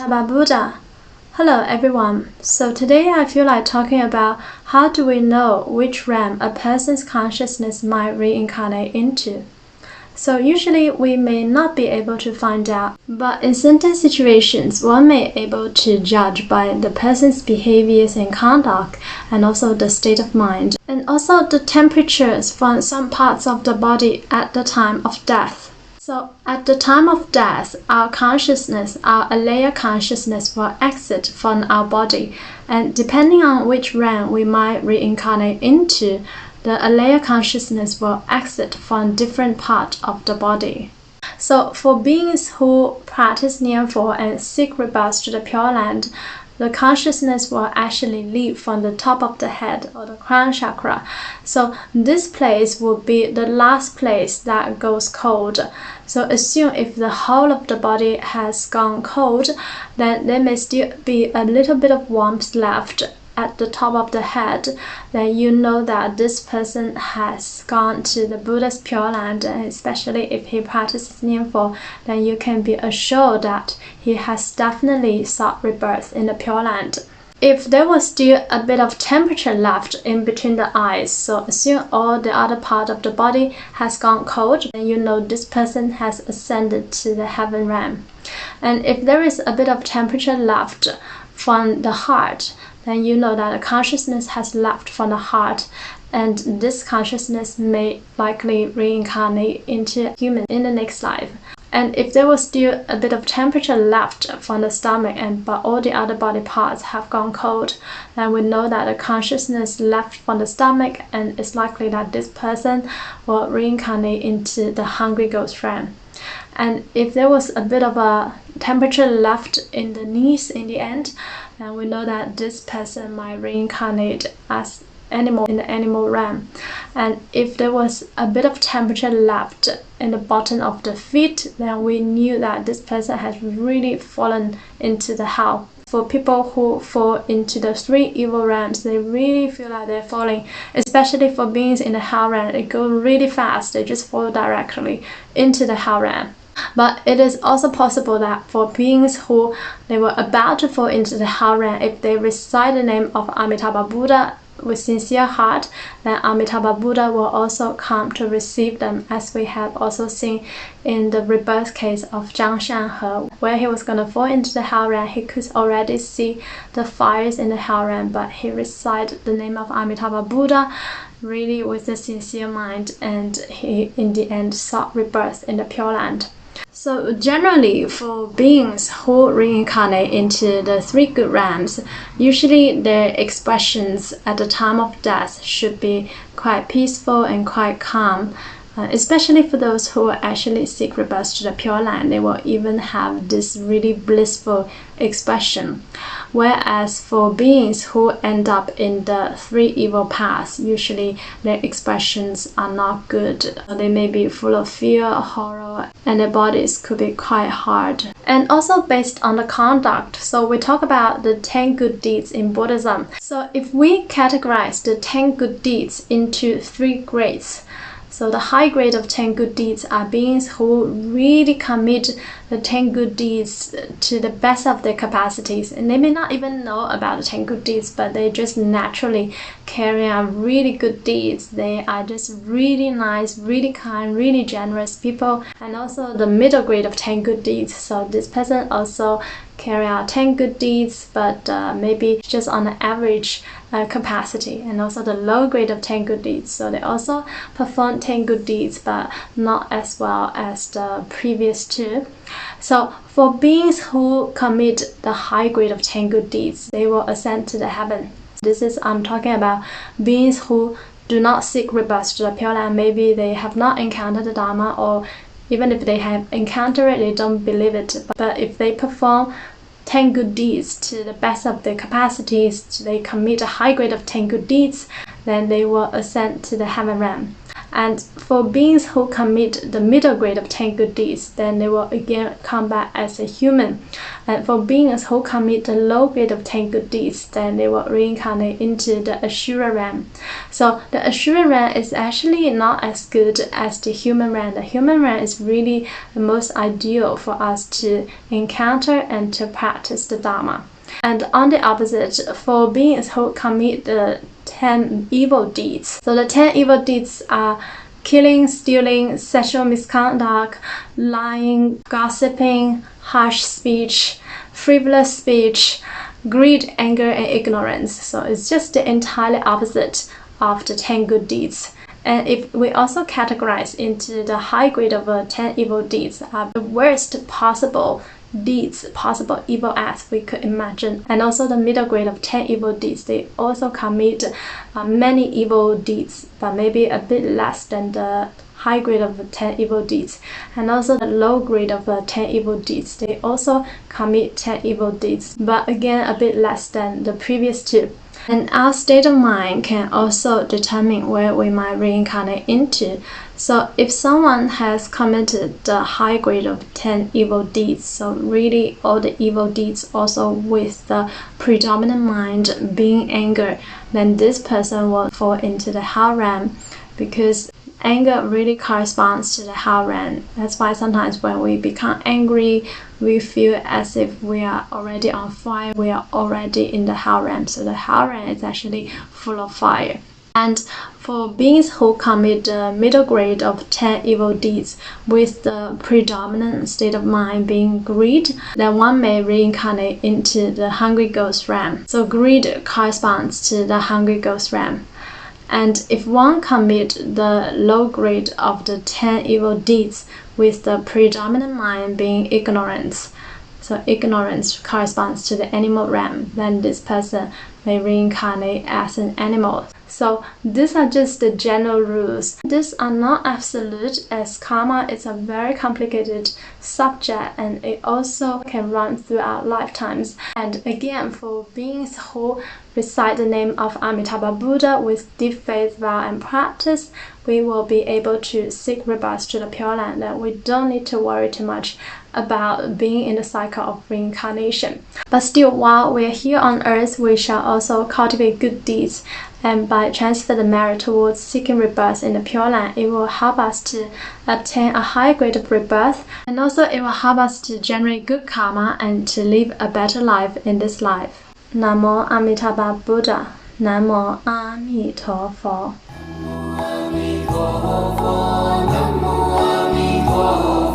Amitabha Buddha. Hello everyone. So today I feel like talking about how do we know which realm a person's consciousness might reincarnate into. So usually we may not be able to find out, but in certain situations one may be able to judge by the person's behaviors and conduct, and also the state of mind, and also the temperatures from some parts of the body at the time of death. So at the time of death, our consciousness, our alaya consciousness will exit from our body, and depending on which realm we might reincarnate into, the alaya consciousness will exit from different parts of the body. So for beings who practice Nianfo and seek rebirth to the Pure Land, the consciousness will actually leave from the top of the head or the crown chakra. So this place will be the last place that goes cold. So assume if the whole of the body has gone cold, then there may still be a little bit of warmth left at the top of the head. Then you know that this person has gone to the Buddha's Pure Land, and especially if he practices Nianfo, then you can be assured that he has definitely sought rebirth in the Pure Land. If there was still a bit of temperature left in between the eyes, so assume all the other part of the body has gone cold, then you know this person has ascended to the heaven realm. And if there is a bit of temperature left from the heart, then you know that the consciousness has left from the heart, and this consciousness may likely reincarnate into human in the next life. And if there was still a bit of temperature left from the stomach, but all the other body parts have gone cold, then we know that the consciousness left from the stomach, and it's likely that this person will reincarnate into the hungry ghost realm. And if there was a bit of a temperature left in the knees in the end, then we know that this person might reincarnate as animal in the animal realm. And if there was a bit of temperature left in the bottom of the feet, then we knew that this person has really fallen into the hell. For people who fall into the three evil realms, they really feel like they're falling, especially for beings in the hell realm. It goes really fast, they just fall directly into the hell realm. But it is also possible that for beings who they were about to fall into the hell realm, if they recite the name of Amitabha Buddha with sincere heart, then Amitabha Buddha will also come to receive them, as we have also seen in the rebirth case of Zhang Shanhe, where he was going to fall into the hell realm. He could already see the fires in the hell realm, but he recited the name of Amitabha Buddha really with a sincere mind, and he in the end sought rebirth in the Pure Land. So generally, for beings who reincarnate into the three good realms, usually their expressions at the time of death should be quite peaceful and quite calm. Especially for those who actually seek rebirth to the Pure Land, they will even have this really blissful expression. Whereas for beings who end up in the three evil paths, usually their expressions are not good. They may be full of fear, horror, and their bodies could be quite hard. And also based on the conduct, so we talk about the 10 good deeds in Buddhism. So if we categorize the 10 good deeds into 3 grades, so the high grade of 10 good deeds are beings who really commit the 10 good deeds to the best of their capacities. And they may not even know about the 10 good deeds, but they just naturally carry out really good deeds. They are just really nice, really kind, really generous people. And also the middle grade of 10 good deeds. So this person also carry out 10 good deeds, but maybe just on the average capacity. And also the low grade of 10 good deeds. So they also perform 10 good deeds, but not as well as the previous 2. So for beings who commit the high grade of 10 good deeds, they will ascend to the heaven. This is, I'm talking about beings who do not seek rebirth to the Pure Land. Maybe they have not encountered the Dharma, or even if they have encountered it, they don't believe it. But if they perform 10 good deeds to the best of their capacities, they commit a high grade of 10 good deeds, then they will ascend to the heaven realm. And for beings who commit the middle grade of 10 good deeds, then they will again come back as a human. And for beings who commit the low grade of 10 good deeds, then they will reincarnate into the Asura realm. So the Asura realm is actually not as good as the human realm. The human realm is really the most ideal for us to encounter and to practice the Dharma. And on the opposite, for beings who commit the 10 evil deeds. So the 10 evil deeds are killing, stealing, sexual misconduct, lying, gossiping, harsh speech, frivolous speech, greed, anger, and ignorance. So it's just the entirely opposite of the 10 good deeds. And if we also categorize into the high grade of 10 evil deeds, are the worst possible deeds, possible evil acts we could imagine. And also the middle grade of 10 evil deeds, they also commit many evil deeds, but maybe a bit less than the high grade of 10 evil deeds. And also the low grade of 10 evil deeds, they also commit 10 evil deeds, but again a bit less than the previous two. And our state of mind can also determine where we might reincarnate into. So if someone has committed the high grade of 10 evil deeds, so really all the evil deeds also with the predominant mind being anger, then this person will fall into the hell realm, because anger really corresponds to the hell realm. That's why sometimes when we become angry, we feel as if we are already on fire, we are already in the hell realm. So the hell realm is actually full of fire. And for beings who commit the middle grade of 10 evil deeds with the predominant state of mind being greed, then one may reincarnate into the hungry ghost realm. So greed corresponds to the hungry ghost realm. And if one commit the low grade of the 10 evil deeds with the predominant mind being ignorance, so ignorance corresponds to the animal realm, then this person may reincarnate as an animal. So these are just the general rules. These are not absolute, as karma is a very complicated subject and it also can run throughout lifetimes. And again, for beings who recite the name of Amitabha Buddha with deep faith, vow, and practice, we will be able to seek rebirth to the Pure Land, and we don't need to worry too much about being in the cycle of reincarnation. But still, while we are here on earth, we shall also cultivate good deeds, and by transfer the merit towards seeking rebirth in the Pure Land, it will help us to attain a high grade of rebirth, and also it will help us to generate good karma and to live a better life in this life. Namo Amitabha Buddha. Namo Amituofo. Namo Amituofo. Namo Amituofo.